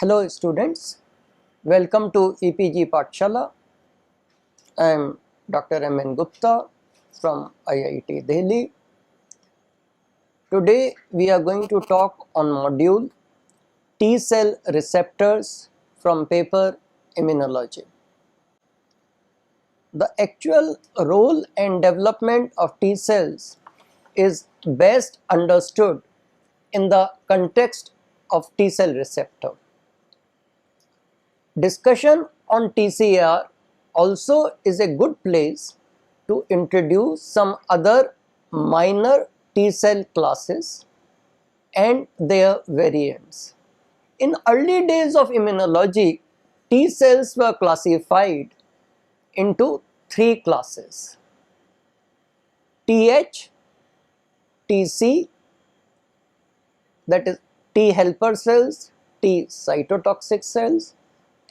Hello students, welcome to EPG Pathshala. I am Dr. M.N. Gupta from IIT Delhi. Today we are going to talk on module T cell receptors from paper Immunology. The actual role and development of T cells is best understood in the context of T cell receptor. Discussion on TCR also is a good place to introduce some other minor T cell classes and their variants. In early days of immunology, T cells were classified into three classes: Th, Tc, that is T helper cells, T cytotoxic cells,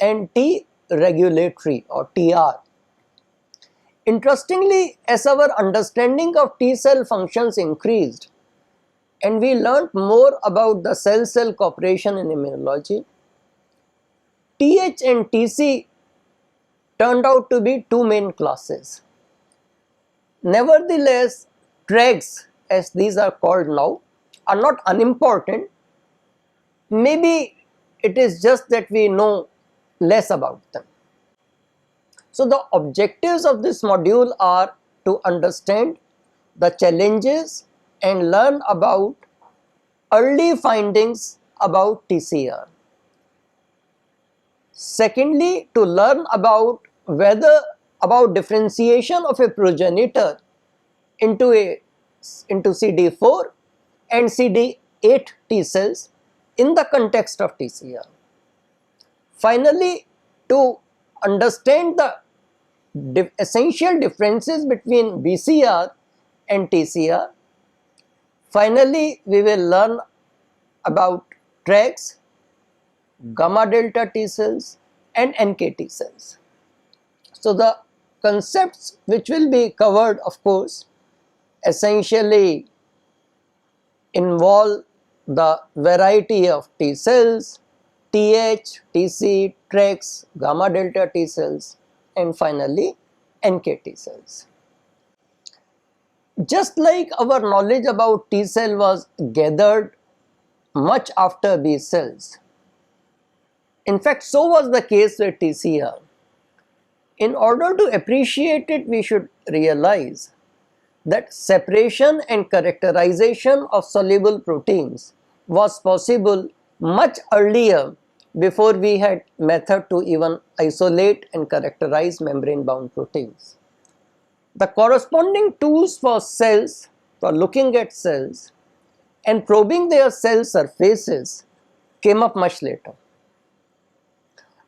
and T regulatory or TR. Interestingly, as our understanding of T cell functions increased and we learnt more about the cell-cell cooperation in immunology, Th and Tc turned out to be two main classes. Nevertheless, TREGs, as these are called now, are not unimportant. Maybe it is just that we know less about them. So the objectives of this module are to understand the challenges and learn about early findings about TCR. Secondly, to learn about differentiation of a progenitor into CD4 and CD8 T cells in the context of TCR. Finally, to understand the essential differences between BCR and TCR. Finally, we will learn about TREGs, gamma delta T cells and NK T cells. So the concepts which will be covered, of course, essentially involve the variety of T cells, Th, Tc, TREGs, gamma delta T cells, and finally NK T cells. Just like our knowledge about T cell was gathered much after B cells, in fact so was the case with TCR. In order to appreciate it, we should realize that separation and characterization of soluble proteins was possible much earlier, before we had method to even isolate and characterize membrane bound proteins. The corresponding tools for cells, for looking at cells and probing their cell surfaces, came up much later.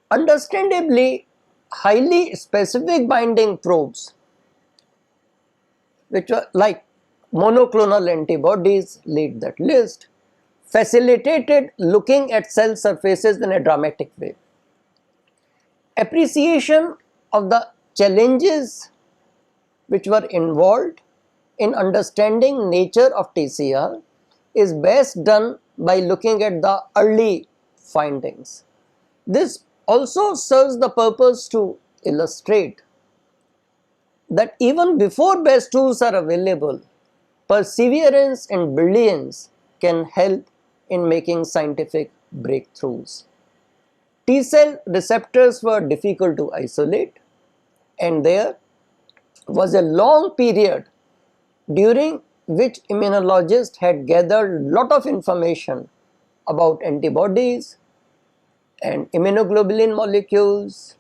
Understandably, highly specific binding probes, which were like monoclonal antibodies, lead that list, facilitated looking at cell surfaces in a dramatic way. Appreciation of the challenges which were involved in understanding nature of TCR is best done by looking at the early findings. This also serves the purpose to illustrate that even before best tools are available, perseverance and brilliance can help in making scientific breakthroughs. T cell receptors were difficult to isolate, and there was a long period during which immunologists had gathered lot of information about antibodies and immunoglobulin molecules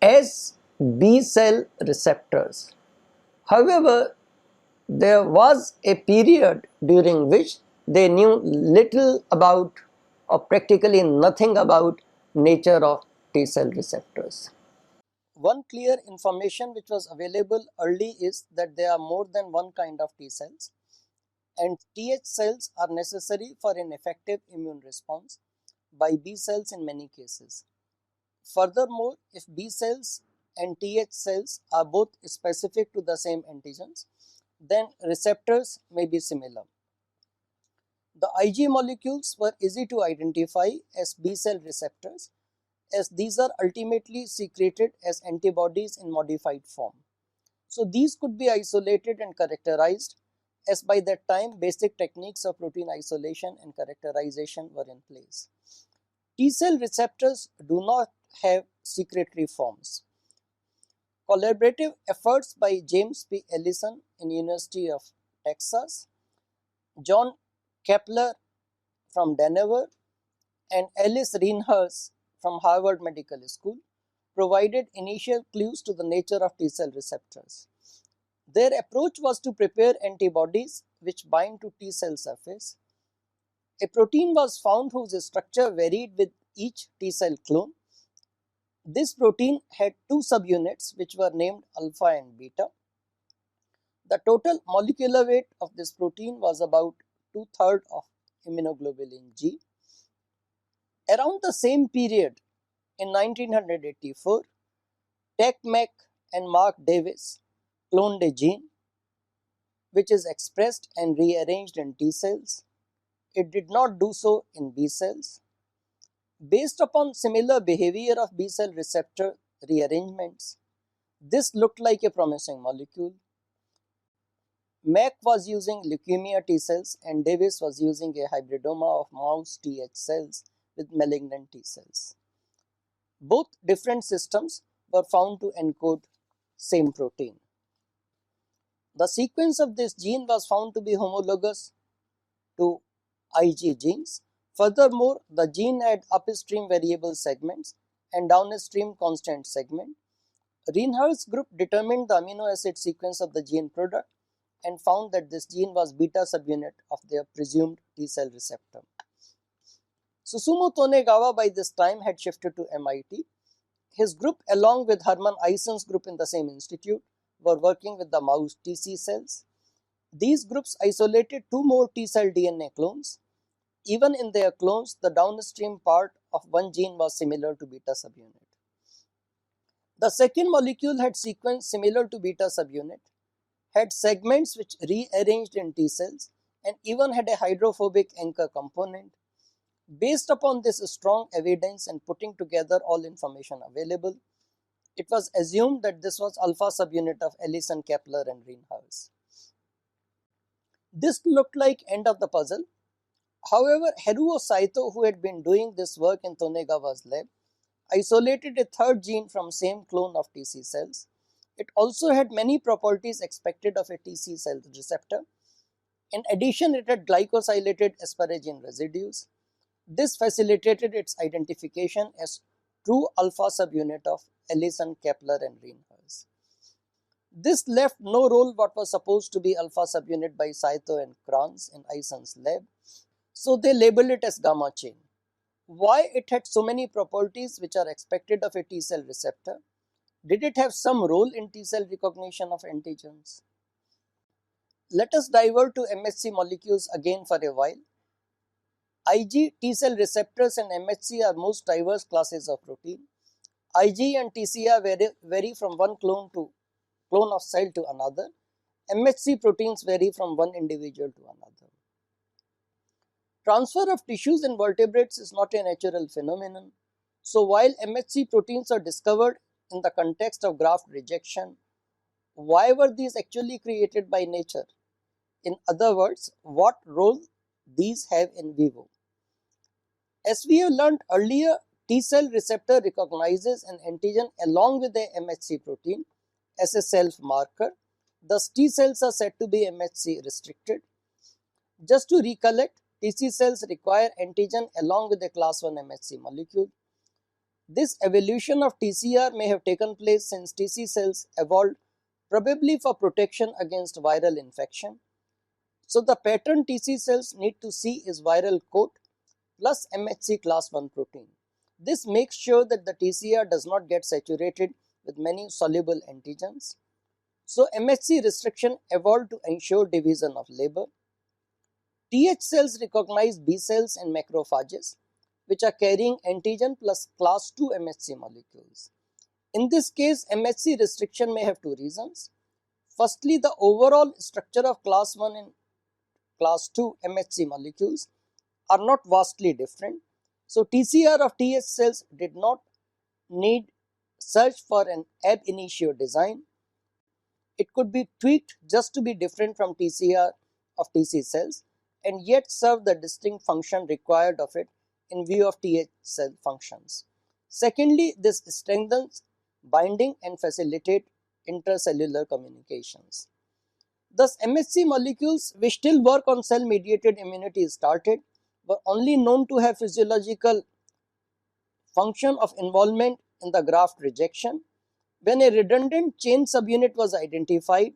as B cell receptors. However, there was a period during which they knew little about, or practically nothing about, nature of T cell receptors. One clear information which was available early is that there are more than one kind of T cells, and Th cells are necessary for an effective immune response by B cells in many cases. Furthermore, if B cells and Th cells are both specific to the same antigens, then receptors may be similar. The Ig molecules were easy to identify as B cell receptors, as these are ultimately secreted as antibodies in modified form. So these could be isolated and characterized, as by that time basic techniques of protein isolation and characterization were in place. T cell receptors do not have secretory forms. Collaborative efforts by James P. Ellison in University of Texas, John Kepler from Denver, and Alice Reinhers from Harvard Medical School provided initial clues to the nature of T cell receptors. Their approach was to prepare antibodies which bind to T cell surface. A protein was found whose structure varied with each T cell clone. This protein had two subunits which were named alpha and beta. The total molecular weight of this protein was about 2/3 of immunoglobulin G. Around the same period, in 1984, Tech Mack and Mark Davis cloned a gene which is expressed and rearranged in T cells. It did not do so in B cells. Based upon similar behavior of B cell receptor rearrangements, this looked like a promising molecule. Mack was using leukemia T cells and Davis was using a hybridoma of mouse Th cells with malignant T cells. Both different systems were found to encode same protein. The sequence of this gene was found to be homologous to Ig genes. Furthermore, the gene had upstream variable segments and downstream constant segment. Reinhardt's group determined the amino acid sequence of the gene product and found that this gene was beta subunit of their presumed T cell receptor. Susumu Tonegawa by this time had shifted to MIT. His group, along with Hermann Eissen's group in the same institute, were working with the mouse TC cells. These groups isolated two more T cell DNA clones. Even in their clones, the downstream part of one gene was similar to beta subunit. The second molecule had sequence similar to beta subunit, had segments which rearranged in T cells, and even had a hydrophobic anchor component. Based upon this strong evidence and putting together all information available, it was assumed that this was alpha subunit of Ellison, Kepler, and Reinhers. This looked like end of the puzzle. However, Haruo Saito, who had been doing this work in Tonegawa's lab, isolated a third gene from same clone of TC cells. It also had many properties expected of a TC cell receptor. In addition, it had glycosylated asparagine residues. This facilitated its identification as true alpha subunit of Ellison, Kepler, and Reinhers. This left no role what was supposed to be alpha subunit by Saito and Kranz in Eissen's lab, so they labeled it as gamma chain. Why it had so many properties which are expected of a T cell receptor? Did it have some role in T cell recognition of antigens? Let us divert to MHC molecules again for a while. Ig, T cell receptors, and MHC are most diverse classes of protein. Ig and TCR vary from one clone of cell to another. MHC proteins vary from one individual to another. Transfer of tissues in vertebrates is not a natural phenomenon. So while MHC proteins are discovered in the context of graft rejection, why were these actually created by nature? In other words, what role these have in vivo? As we have learned earlier, T cell receptor recognizes an antigen along with a MHC protein as a self marker. Thus, T cells are said to be MHC restricted. Just to recollect, TC cells require antigen along with a class 1 MHC molecule. This evolution of TCR may have taken place since TC cells evolved probably for protection against viral infection. So the pattern TC cells need to see is viral coat plus MHC class 1 protein. This makes sure that the TCR does not get saturated with many soluble antigens. So MHC restriction evolved to ensure division of labor. Th cells recognize B cells and macrophages, which are carrying antigen plus class 2 MHC molecules. In this case, MHC restriction may have two reasons. Firstly, the overall structure of class 1 and class 2 MHC molecules are not vastly different. So TCR of TH cells did not need search for an ab initio design. It could be tweaked just to be different from TCR of TC cells and yet serve the distinct function required of it in view of TH cell functions. Secondly, this strengthens binding and facilitate intercellular communications. Thus, MHC molecules which still work on cell mediated immunity started were only known to have physiological function of involvement in the graft rejection. When a redundant chain subunit was identified,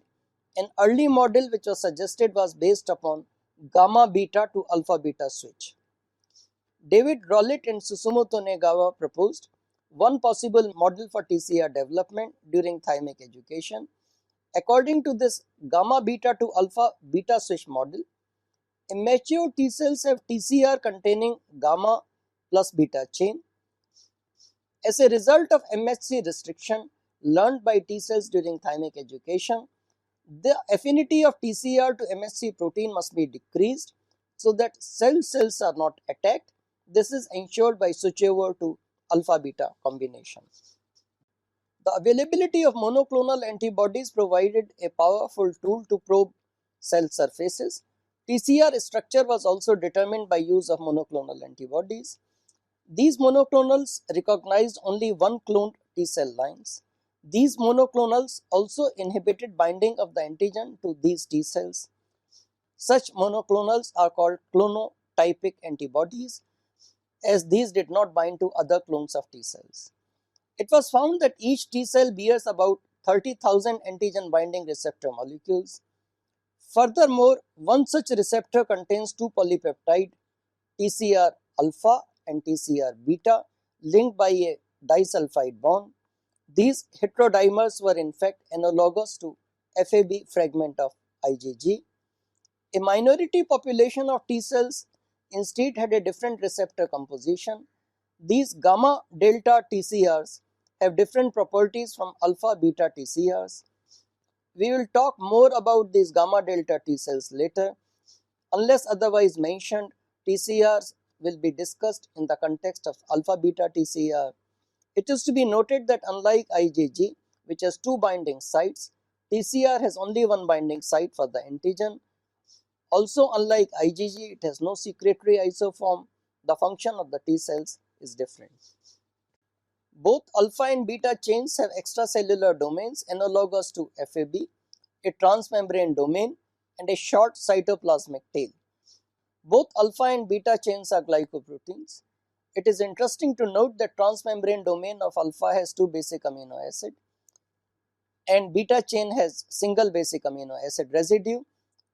an early model which was suggested was based upon gamma beta to alpha beta switch. David Rowlett and Susumu Tonegawa proposed one possible model for TCR development during thymic education. According to this gamma beta to alpha beta switch model, immature T cells have TCR containing gamma plus beta chain. As a result of MHC restriction learned by T cells during thymic education, the affinity of TCR to MHC protein must be decreased so that cells are not attacked. This is ensured by switchover to alpha beta combination. The availability of monoclonal antibodies provided a powerful tool to probe cell surfaces. TCR structure was also determined by use of monoclonal antibodies. These monoclonals recognized only one cloned T cell lines. These monoclonals also inhibited binding of the antigen to these T cells. Such monoclonals are called clonotypic antibodies, as these did not bind to other clones of T cells. It was found that each T cell bears about 30,000 antigen binding receptor molecules. Furthermore, one such receptor contains two polypeptide TCR alpha and TCR beta linked by a disulfide bond. These heterodimers were in fact analogous to Fab fragment of IgG. A minority population of T cells instead had a different receptor composition. These gamma delta TCRs have different properties from alpha beta TCRs. We will talk more about these gamma delta T cells later. Unless otherwise mentioned, TCRs will be discussed in the context of alpha beta TCR. It is to be noted that unlike IgG, which has two binding sites, TCR has only one binding site for the antigen. Also, unlike IgG, it has no secretory isoform. The function of the T cells is different. Both alpha and beta chains have extracellular domains analogous to Fab, a transmembrane domain, and a short cytoplasmic tail. Both alpha and beta chains are glycoproteins. It is interesting to note that transmembrane domain of alpha has two basic amino acid and beta chain has single basic amino acid residue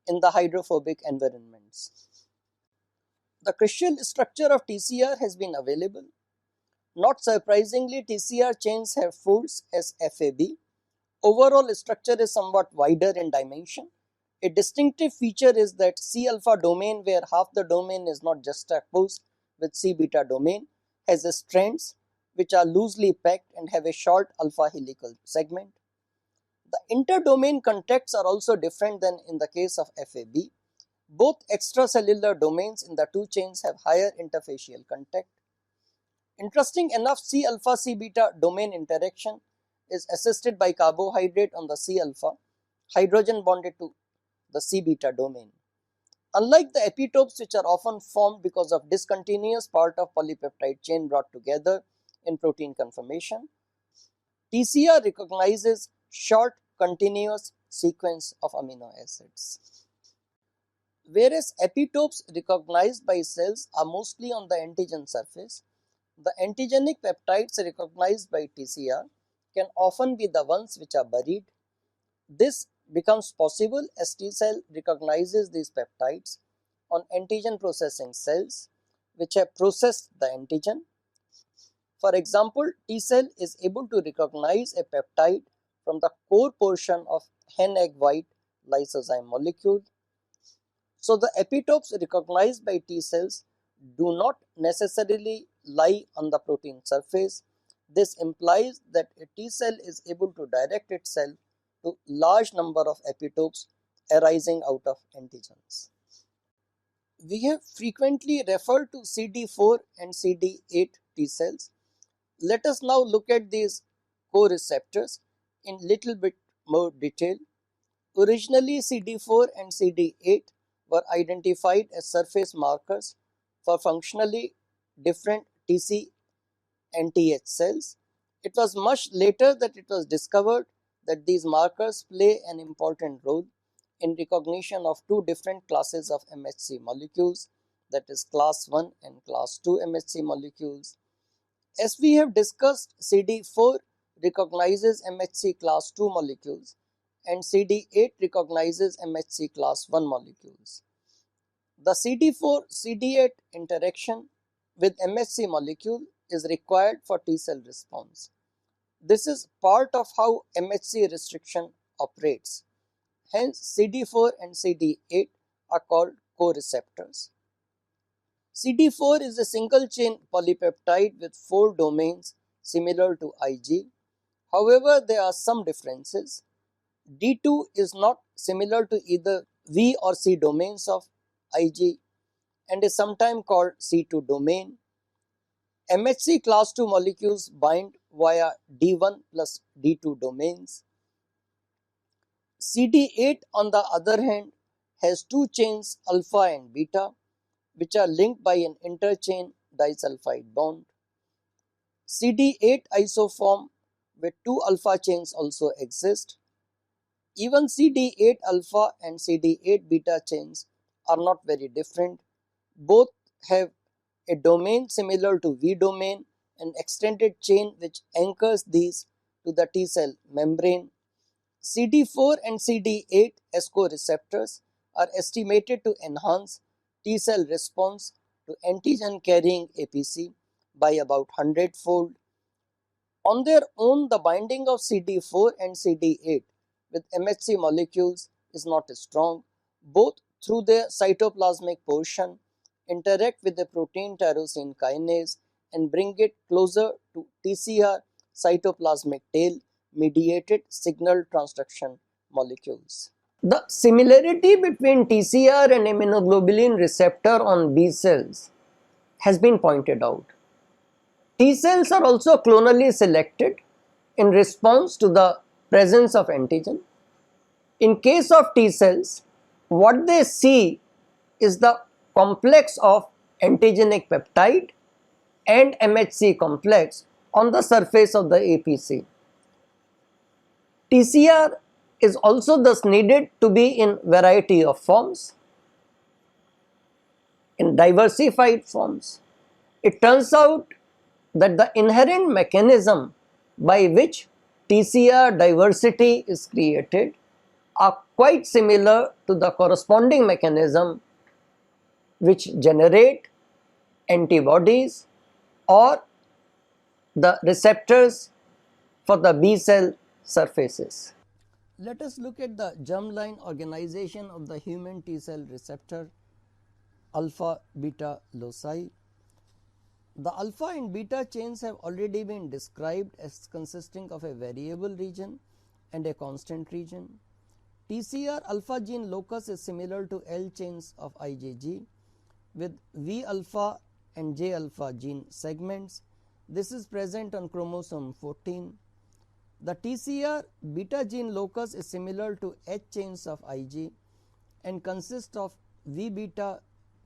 in the hydrophobic environments. The crystal structure of TCR has been available. Not surprisingly, TCR chains have folds as Fab. Overall structure is somewhat wider in dimension. A distinctive feature is that C alpha domain, where half the domain is not juxtaposed with C beta domain, has strands which are loosely packed and have a short alpha helical segment. The interdomain contacts are also different than in the case of Fab. Both extracellular domains in the two chains have higher interfacial contact. Interesting enough, C alpha C beta domain interaction is assisted by carbohydrate on the C alpha, hydrogen bonded to the C beta domain. Unlike the epitopes, which are often formed because of discontinuous part of polypeptide chain brought together in protein conformation, TCR recognizes short continuous sequence of amino acids. Whereas epitopes recognized by cells are mostly on the antigen surface, the antigenic peptides recognized by TCR can often be the ones which are buried. This becomes possible as T cell recognizes these peptides on antigen processing cells which have processed the antigen. For example, T cell is able to recognize a peptide from the core portion of hen egg white lysozyme molecule. So the epitopes recognized by T cells do not necessarily lie on the protein surface. This implies that a T cell is able to direct itself to large number of epitopes arising out of antigens. We have frequently referred to CD4 and CD8 T cells. Let us now look at these co-receptors in little bit more detail. Originally, CD4 and CD8 were identified as surface markers for functionally different TC and TH cells. It was much later that it was discovered that these markers play an important role in recognition of two different classes of MHC molecules, that is class 1 and class 2 MHC molecules. As we have discussed, CD4 recognizes MHC class 2 molecules and CD8 recognizes MHC class 1 molecules. The CD4-CD8 interaction with MHC molecule is required for T cell response. This is part of how MHC restriction operates. Hence, CD4 and CD8 are called co-receptors. CD4 is a single chain polypeptide with 4 domains similar to Ig. However, there are some differences. D2 is not similar to either V or C domains of Ig and is sometimes called C2 domain. MHC class 2 molecules bind via D1 plus D2 domains. CD8 on the other hand has two chains alpha and beta which are linked by an interchain disulfide bond. CD8 isoform with two alpha chains also exist. Even CD8 alpha and CD8 beta chains are not very different. Both have a domain similar to V domain, an extended chain which anchors these to the T cell membrane. CD4 and CD8 as co-receptors are estimated to enhance T cell response to antigen carrying APC by about 100-fold. On their own, the binding of CD4 and CD8 with MHC molecules is not strong. Both through their cytoplasmic portion interact with the protein tyrosine kinase and bring it closer to TCR cytoplasmic tail mediated signal transduction molecules. The similarity between TCR and immunoglobulin receptor on B cells has been pointed out. T cells are also clonally selected in response to the presence of antigen. In case of T cells, what they see is the complex of antigenic peptide and MHC complex on the surface of the APC. TCR is also thus needed to be in variety of forms, in diversified forms. It turns out that the inherent mechanism by which TCR diversity is created are quite similar to the corresponding mechanism which generate antibodies or the receptors for the B cell surfaces. Let us look at the germline organization of the human T cell receptor alpha beta loci. The alpha and beta chains have already been described as consisting of a variable region and a constant region. TCR alpha gene locus is similar to L chains of IgG with V alpha and J alpha gene segments. This is present on chromosome 14. The TCR beta gene locus is similar to H chains of Ig and consists of V beta,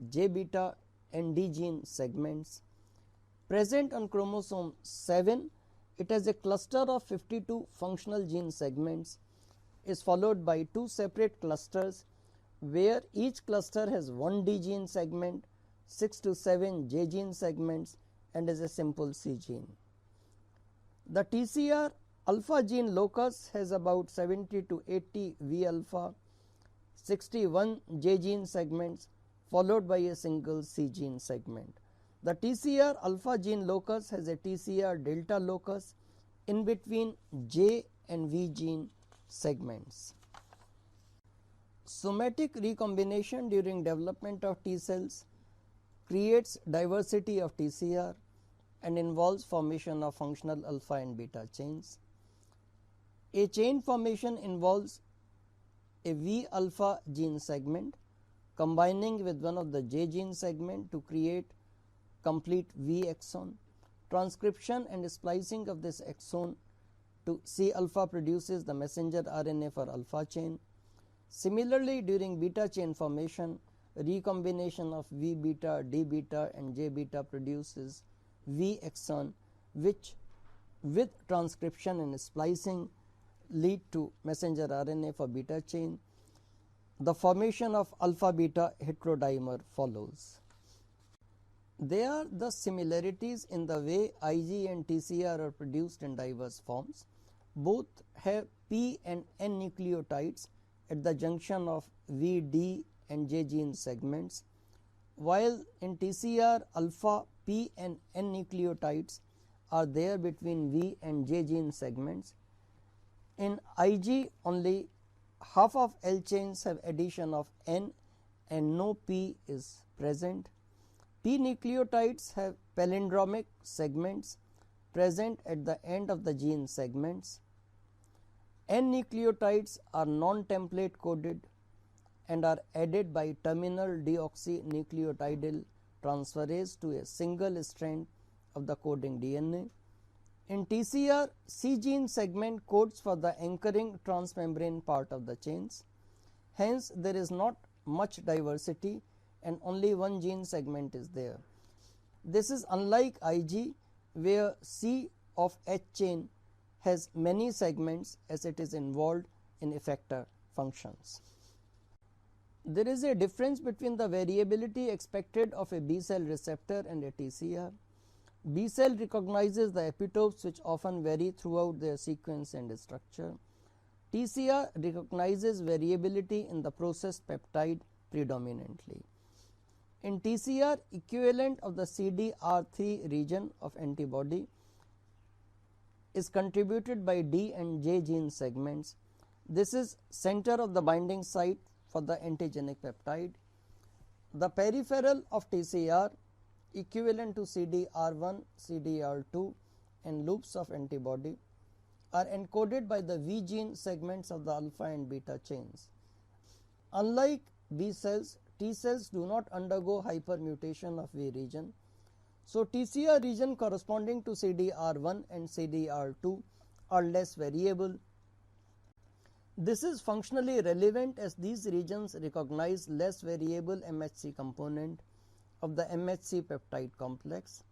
J beta and D gene segments. Present on chromosome 7, it has a cluster of 52 functional gene segments, is followed by two separate clusters where each cluster has one D gene segment, 6 to 7 J gene segments and is a simple C gene. The TCR alpha gene locus has about 70 to 80 V alpha, 61 J gene segments followed by a single C gene segment. The TCR alpha gene locus has a TCR delta locus in between J and V gene segments. Somatic recombination during development of T cells creates diversity of TCR and involves formation of functional alpha and beta chains. A chain formation involves a V alpha gene segment combining with one of the J gene segment to create complete V exon. Transcription and splicing of this exon to C alpha produces the messenger RNA for alpha chain. Similarly, during beta chain formation, recombination of V beta, D beta and J beta produces V exon, which with transcription and splicing lead to messenger RNA for beta chain. The formation of alpha beta heterodimer follows. There are the similarities in the way Ig and TCR are produced in diverse forms. Both have P and N nucleotides at the junction of V, D and J gene segments, while in TCR alpha, P and N nucleotides are there between V and J gene segments. In Ig, only half of L chains have addition of N and no P is present. P nucleotides have palindromic segments present at the end of the gene segments. N nucleotides are non-template coded and are added by terminal deoxynucleotidyl transferase to a single strand of the coding DNA. In TCR, C gene segment codes for the anchoring transmembrane part of the chains. Hence, there is not much diversity and only one gene segment is there. This is unlike Ig, where C of H chain has many segments as it is involved in effector functions. There is a difference between the variability expected of a B cell receptor and a TCR. B cell recognizes the epitopes which often vary throughout their sequence and structure. TCR recognizes variability in the processed peptide predominantly. In TCR, equivalent of the CDR3 region of antibody is contributed by D and J gene segments. This is center of the binding site for the antigenic peptide. The peripheral of TCR equivalent to CDR1, CDR2 and loops of antibody are encoded by the V gene segments of the alpha and beta chains. Unlike B cells, T cells do not undergo hypermutation of V region. So, TCR region corresponding to CDR1 and CDR2 are less variable. This is functionally relevant as these regions recognize less variable MHC component of the MHC peptide complex.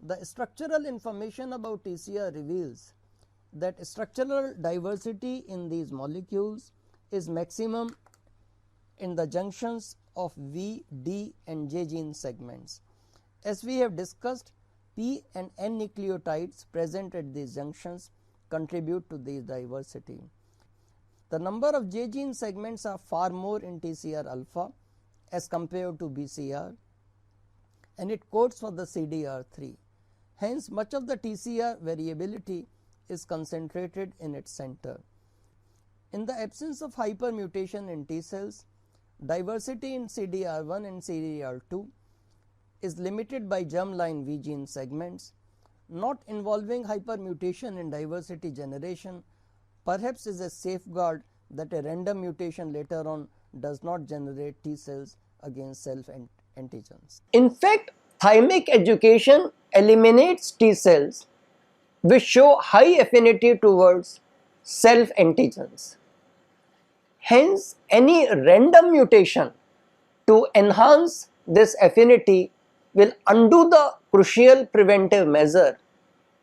The structural information about TCR reveals that structural diversity in these molecules is maximum in the junctions of V, D and J gene segments. As we have discussed, P and N nucleotides present at these junctions contribute to this diversity. The number of J gene segments are far more in TCR alpha as compared to BCR, and it codes for the CDR3. Hence, much of the TCR variability is concentrated in its center. In the absence of hypermutation in T cells, diversity in CDR1 and CDR2 is limited by germline V gene segments. Not involving hypermutation in diversity generation perhaps is a safeguard that a random mutation later on does not generate T cells against self antigens. In fact, thymic education eliminates T cells which show high affinity towards self antigens. Hence, any random mutation to enhance this affinity will undo the crucial preventive measure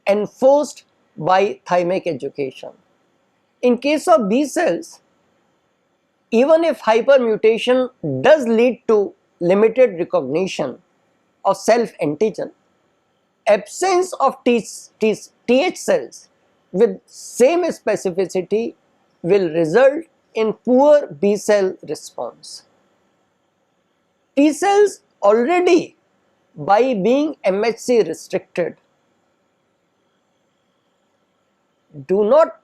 enforced by thymic education. In case of B cells, even if hypermutation does lead to limited recognition of self antigen, absence of TH cells with same specificity will result in poor B cell response. T cells already, by being MHC restricted, do not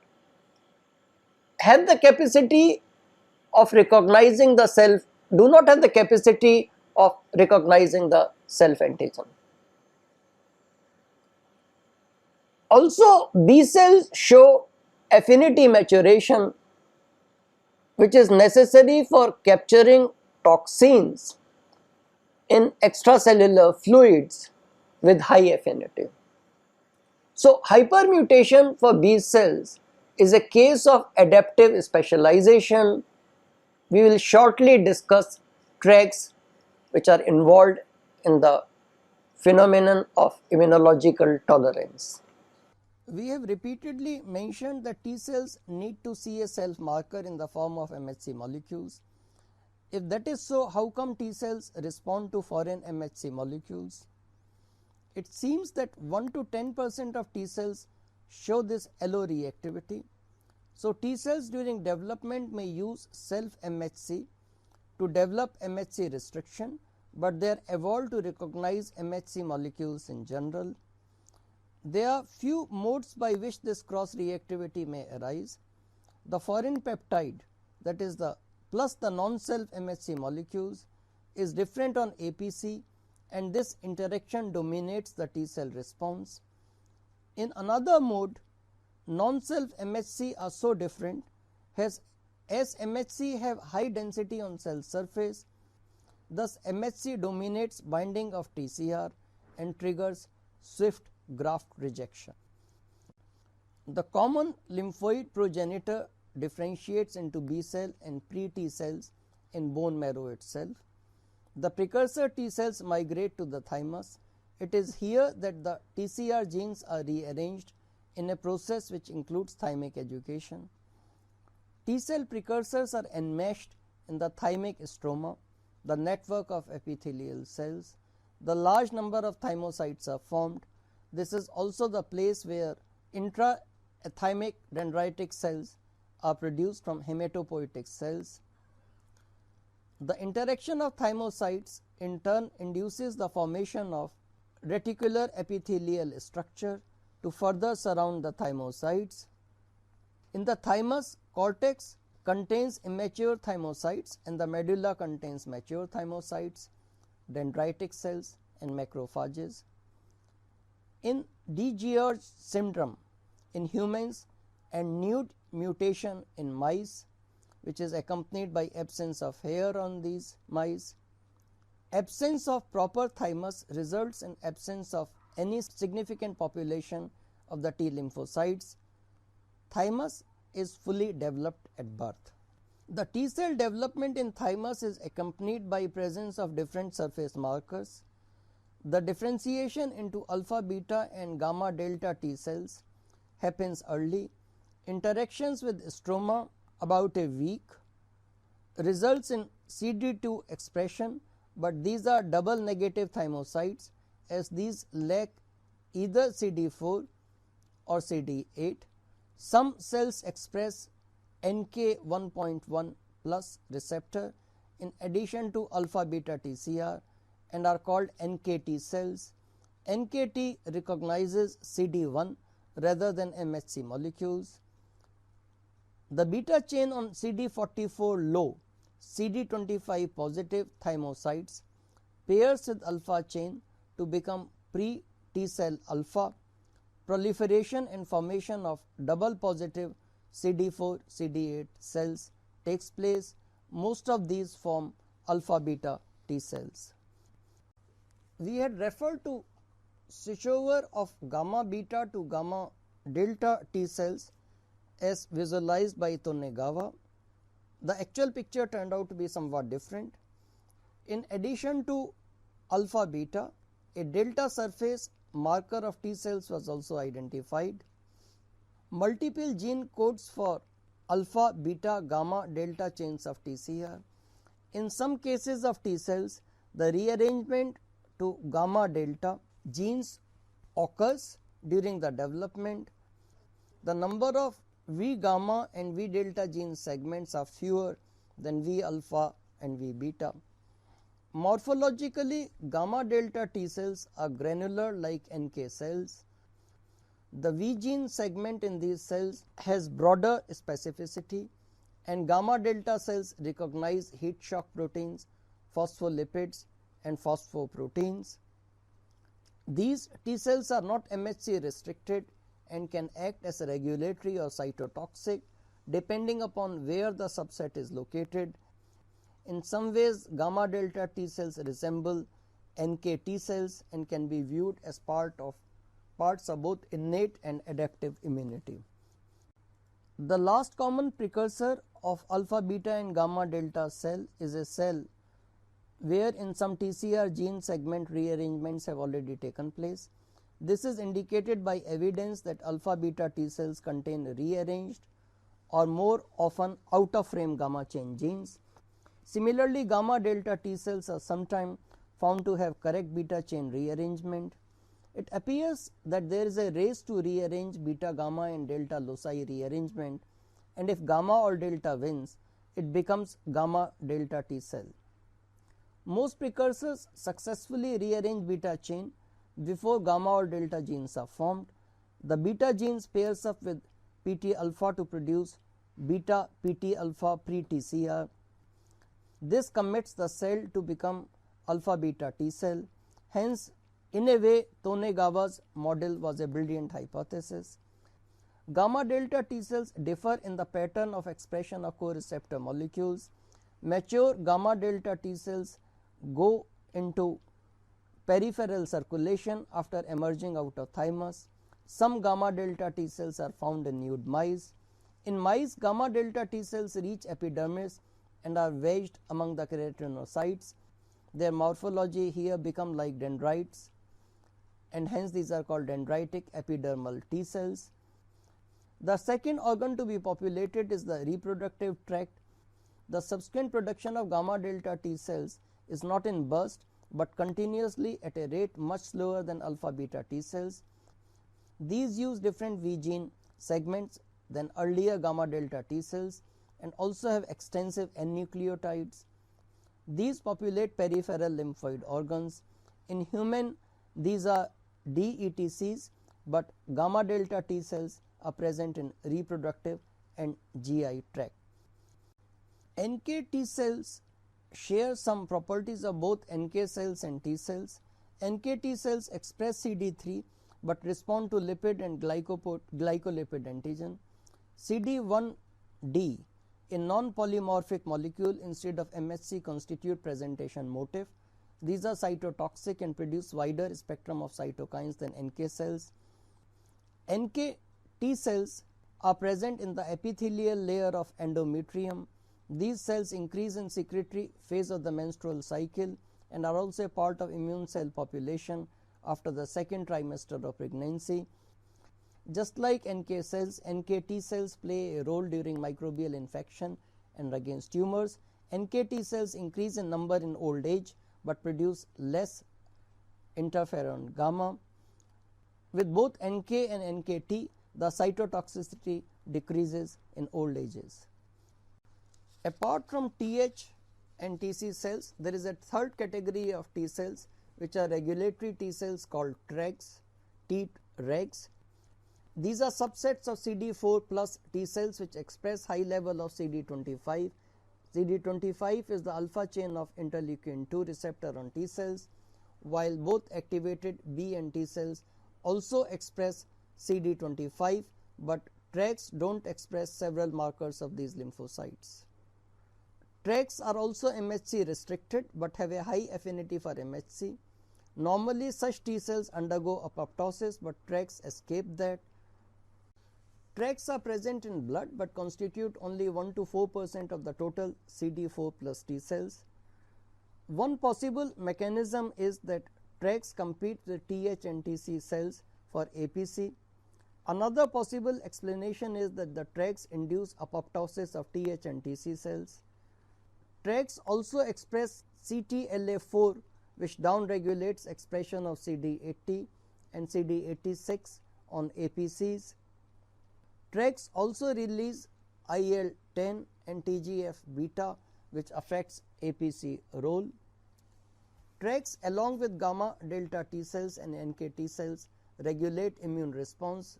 have the capacity of recognizing the self, do not have the capacity of recognizing the self antigen. Also, B cells show affinity maturation which is necessary for capturing toxins in extracellular fluids with high affinity. So hypermutation for B cells is a case of adaptive specialization. We will shortly discuss tracks which are involved in the phenomenon of immunological tolerance. We have repeatedly mentioned that T cells need to see a self marker in the form of MHC molecules. If that is so, how come T cells respond to foreign MHC molecules? It seems that 1 to 10% of T cells show this alloreactivity. So T cells during development may use self MHC to develop MHC restriction, but they are evolved to recognize MHC molecules in general. There are few modes by which this cross reactivity may arise. The foreign peptide, that is the plus the non-self MHC molecules, is different on APC, and this interaction dominates the T cell response. In another mode, non-self MHC are so different as MHC have high density on cell surface, thus MHC dominates binding of TCR and triggers swift graft rejection. The common lymphoid progenitor differentiates into B cell and pre-T cells in bone marrow itself. The precursor T cells migrate to the thymus. It is here that the TCR genes are rearranged in a process which includes thymic education. T cell precursors are enmeshed in the thymic stroma, the network of epithelial cells. The large number of thymocytes are formed. This is also the place where intrathymic dendritic cells are produced from hematopoietic cells. The interaction of thymocytes in turn induces the formation of reticular epithelial structure to further surround the thymocytes. In the thymus, cortex contains immature thymocytes and the medulla contains mature thymocytes, dendritic cells and macrophages. In DiGeorge syndrome in humans and nude mutation in mice, which is accompanied by absence of hair on these mice, absence of proper thymus results in absence of any significant population of the T lymphocytes. Thymus is fully developed at birth. The T cell development in thymus is accompanied by presence of different surface markers. The differentiation into alpha, beta and gamma delta T cells happens early. Interactions with stroma about a week results in CD2 expression, but these are double negative thymocytes as these lack either CD4 or CD8. Some cells express NK 1.1 plus receptor in addition to alpha beta TCR and are called NKT cells. NKT recognizes CD1 rather than MHC molecules. The beta chain on CD44 low, CD25 positive thymocytes pairs with alpha chain to become pre-T cell alpha. Proliferation and formation of double positive CD4 CD8 cells takes place. Most of these form alpha beta T cells. We had referred to switchover of gamma beta to gamma delta T cells as visualized by Tonegawa. The actual picture turned out to be somewhat different. In addition to alpha beta, a delta surface marker of T cells was also identified. Multiple gene codes for alpha, beta, gamma, delta chains of TCR. In some cases of T cells, the rearrangement to gamma delta genes occurs during the development. The number of V gamma and V delta gene segments are fewer than V alpha and V beta. Morphologically, gamma delta T cells are granular like NK cells. The V gene segment in these cells has broader specificity, and gamma delta cells recognize heat shock proteins, phospholipids and phosphoproteins. These T cells are not MHC restricted and can act as a regulatory or cytotoxic depending upon where the subset is located. In some ways, gamma delta T cells resemble NK T cells and can be viewed as parts of both innate and adaptive immunity. The last common precursor of alpha beta and gamma delta cell is a cell where in some TCR gene segment rearrangements have already taken place. This is indicated by evidence that alpha beta T cells contain rearranged or more often out of frame gamma chain genes. Similarly, gamma delta T cells are sometimes found to have correct beta chain rearrangement. It appears that there is a race to rearrange beta, gamma and delta loci rearrangement, and if gamma or delta wins, it becomes gamma delta T cell. Most precursors successfully rearrange beta chain before gamma or delta genes are formed. The beta genes pairs up with PT alpha to produce beta PT alpha pre-TCR. This commits the cell to become alpha beta T cell. Hence, in a way, Tonegawa's model was a brilliant hypothesis. Gamma delta T cells differ in the pattern of expression of co-receptor molecules. Mature gamma delta T cells go into peripheral circulation after emerging out of thymus. Some gamma delta T cells are found in nude mice. In mice, gamma delta T cells reach epidermis and are wedged among the keratinocytes. Their morphology here become like dendrites, and hence these are called dendritic epidermal T cells. The second organ to be populated is the reproductive tract. The subsequent production of gamma delta T cells is not in burst but continuously at a rate much slower than alpha beta T cells. These use different V gene segments than earlier gamma delta T cells and also have extensive N nucleotides. These populate peripheral lymphoid organs. In human, these are DETCs, but gamma delta T cells are present in reproductive and GI tract. NK T cells share some properties of both NK cells and T cells. NK T cells express CD3 but respond to lipid and glycolipid antigen. CD1D, a non-polymorphic molecule instead of MHC, constitute presentation motif. These are cytotoxic and produce wider spectrum of cytokines than NK cells. NK T cells are present in the epithelial layer of endometrium. These cells increase in secretory phase of the menstrual cycle and are also a part of immune cell population after the second trimester of pregnancy. Just like NK cells, NK T cells play a role during microbial infection and against tumors. NK T cells increase in number in old age but produce less interferon gamma. With both NK and NKT, the cytotoxicity decreases in old ages. Apart from TH and TC cells, there is a third category of T cells which are regulatory T cells called Tregs, Tregs. These are subsets of CD4 plus T cells which express high level of CD25. CD25 is the alpha chain of interleukin 2 receptor on T cells, while both activated B and T cells also express CD25, but Tregs do not express several markers of these lymphocytes. Tregs are also MHC restricted but have a high affinity for MHC. Normally such T cells undergo apoptosis, but Tregs escape that. Tregs are present in blood but constitute only 1 to 4% of the total CD4 plus T cells. One possible mechanism is that Tregs compete with TH and TC cells for APC. Another possible explanation is that the Tregs induce apoptosis of TH and TC cells. Tregs also express CTLA4, which downregulates expression of CD80 and CD86 on APCs. Tregs also release IL-10 and TGF beta, which affects APC role. Tregs along with gamma delta T cells and NK T cells regulate immune response.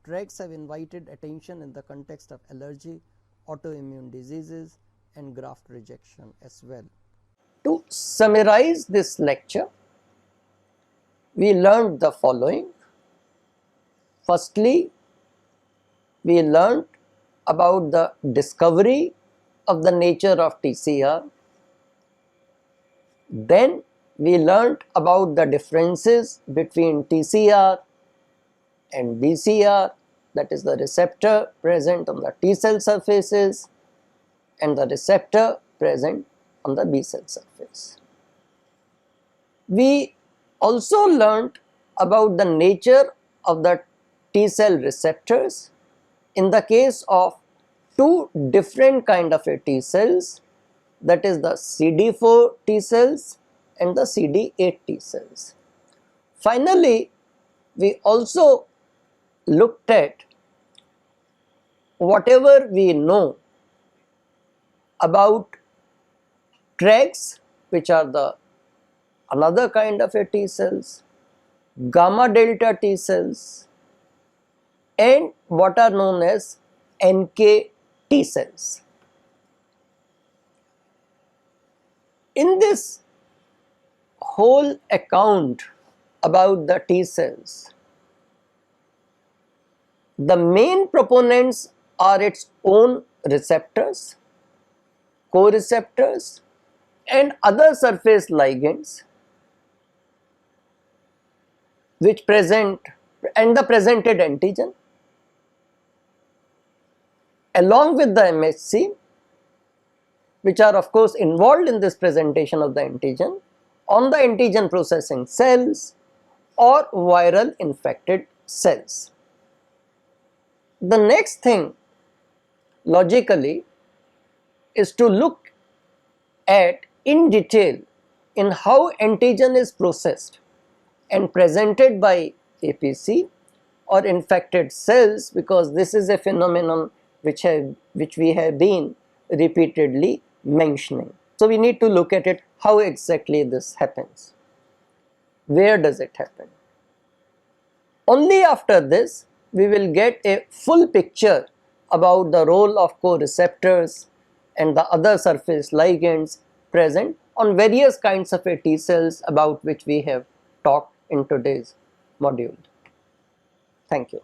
Tregs have invited attention in the context of allergy, autoimmune diseases and graft rejection as well. To summarize this lecture, we learned the following. Firstly, we learned about the discovery of the nature of TCR Then we learnt about the differences between TCR and BCR, that is the receptor present on the T cell surfaces and the receptor present on the B cell surface. We also learnt about the nature of the T cell receptors in the case of two different kind of a T cells, that is the CD4 T cells and the CD8 T cells. Finally, we also looked at whatever we know about Tregs, which are the another kind of a T cells, gamma delta T cells, and what are known as NK T cells. In this whole account about the T cells, the main proponents are its own receptors, co-receptors, and other surface ligands which present and the presented antigen along with the MHC, which are of course involved in this presentation of the antigen on the antigen processing cells or viral infected cells. The next thing logically is to look at in detail in how antigen is processed and presented by APC or infected cells, because this is a phenomenon which we have been repeatedly mentioning. So we need to look at it, how exactly this happens, where does it happen. Only after this we will get a full picture about the role of co-receptors and the other surface ligands present on various kinds of a T cells about which we have talked in today's module. Thank you.